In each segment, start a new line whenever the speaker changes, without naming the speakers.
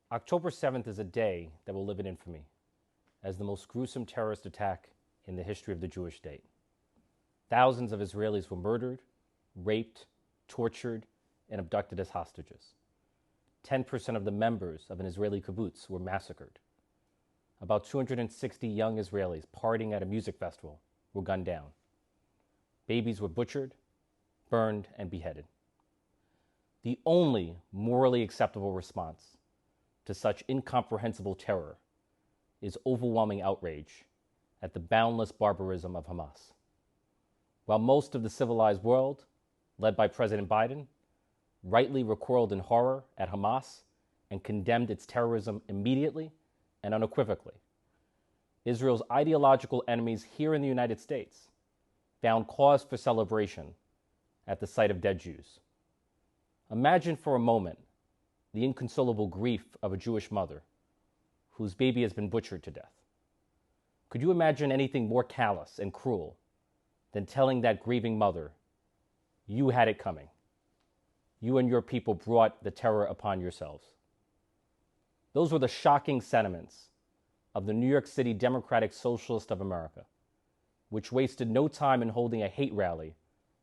October 7th is a day that will live in infamy as the most gruesome terrorist attack in the history of the Jewish state. Thousands of Israelis were murdered, raped, tortured, and abducted as hostages. 10% of the members of an Israeli kibbutz were massacred. About 260 young Israelis partying at a music festival were gunned down. Babies were butchered, burned, and beheaded. The only morally acceptable response to such incomprehensible terror is overwhelming outrage at the boundless barbarism of Hamas. While most of the civilized world, led by President Biden, rightly recoiled in horror at Hamas and condemned its terrorism immediately and unequivocally, Israel's ideological enemies here in the United States found cause for celebration at the sight of dead Jews. Imagine for a moment the inconsolable grief of a Jewish mother whose baby has been butchered to death. Could you imagine anything more callous and cruel than telling that grieving mother, "You had it coming. You and your people brought the terror upon yourselves"? Those were the shocking sentiments of the New York City Democratic Socialists of America, which wasted no time in holding a hate rally,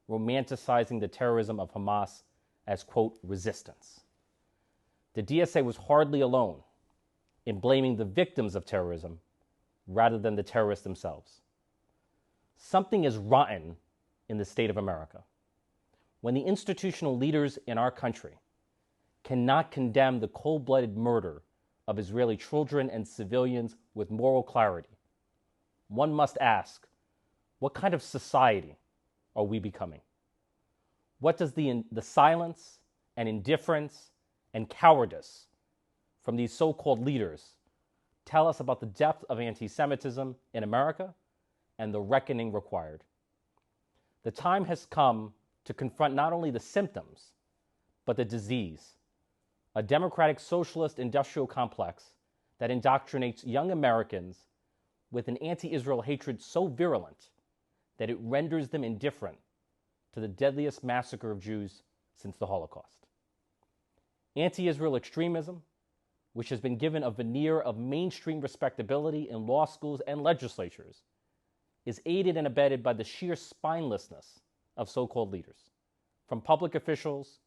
romanticizing the terrorism of Hamas as, quote, resistance. The DSA was hardly alone in blaming the victims of terrorism rather than the terrorists themselves. Something is rotten in the state of America when the institutional leaders in our country cannot condemn the cold-blooded murder of Israeli children and civilians with moral clarity. One must ask, what kind of society are we becoming? What does the silence and indifference and cowardice from these so-called leaders tell us about the depth of anti-Semitism in America and the reckoning required? The time has come to confront not only the symptoms, but the disease, a democratic socialist industrial complex that indoctrinates young Americans with an anti-Israel hatred so virulent that it renders them indifferent to the deadliest massacre of Jews since the Holocaust. Anti-Israel extremism, which has been given a veneer of mainstream respectability in law schools and legislatures, is aided and abetted by the sheer spinelessness of so-called leaders, from public officials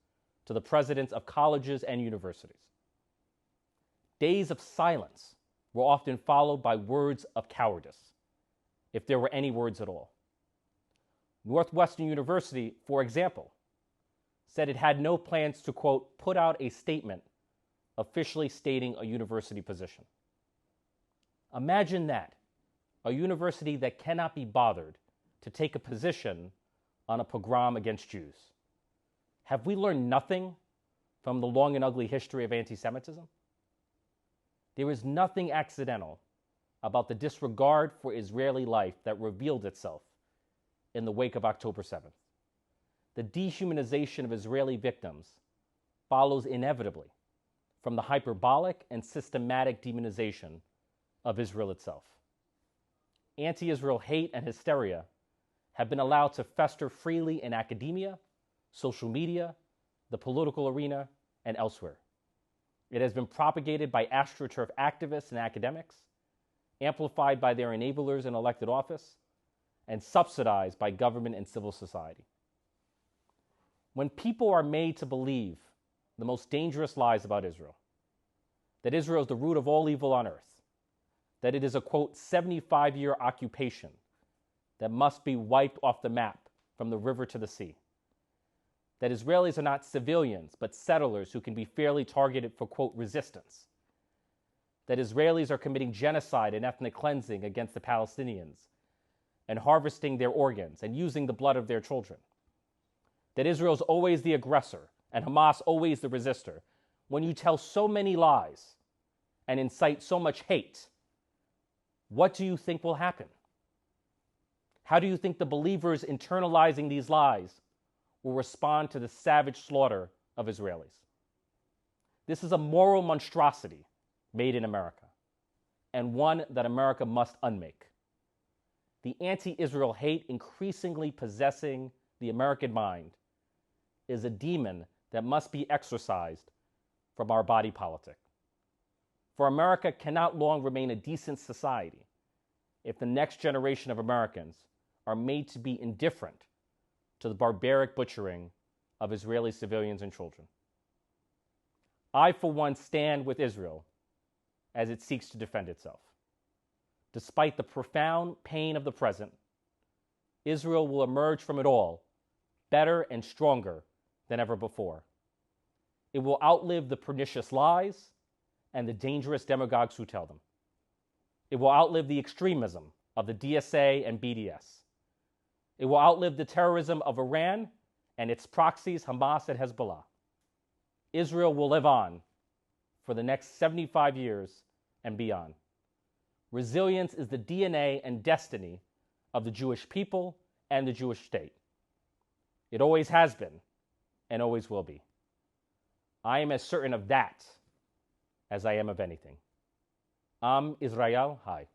to the presidents of colleges and universities. Days of silence were often followed by words of cowardice, if there were any words at all. Northwestern University, for example, said it had no plans to, quote, put out a statement officially stating a university position. Imagine that, a university that cannot be bothered to take a position on a pogrom against Jews. Have we learned nothing from the long and ugly history of anti-Semitism? There is nothing accidental about the disregard for Israeli life that revealed itself in the wake of October 7th. The dehumanization of Israeli victims follows inevitably from the hyperbolic and systematic demonization of Israel itself. Anti-Israel hate and hysteria have been allowed to fester freely in academia, social media, the political arena, and elsewhere. It has been propagated by AstroTurf activists and academics, amplified by their enablers in elected office, and subsidized by government and civil society. When people are made to believe the most dangerous lies about Israel, that Israel is the root of all evil on earth, that it is a, quote, 75-year occupation that must be wiped off the map from the river to the sea, that Israelis are not civilians but settlers who can be fairly targeted for, quote, resistance, that Israelis are committing genocide and ethnic cleansing against the Palestinians and harvesting their organs and using the blood of their children, that Israel is always the aggressor and Hamas always the resistor. When you tell so many lies and incite so much hate, what do you think will happen? How do you think the believers internalizing these lies will respond to the savage slaughter of Israelis? This is a moral monstrosity made in America, and one that America must unmake. The anti-Israel hate increasingly possessing the American mind is a demon that must be exorcised from our body politic. For America cannot long remain a decent society if the next generation of Americans are made to be indifferent to the barbaric butchering of Israeli civilians and children. I, for one, stand with Israel as it seeks to defend itself. Despite the profound pain of the present, Israel will emerge from it all better and stronger than ever before. It will outlive the pernicious lies and the dangerous demagogues who tell them. It will outlive the extremism of the DSA and BDS. It will outlive the terrorism of Iran and its proxies, Hamas and Hezbollah. Israel will live on for the next 75 years and beyond. Resilience is the DNA and destiny of the Jewish people and the Jewish state. It always has been and always will be. I am as certain of that as I am of anything. Am Israel Hai.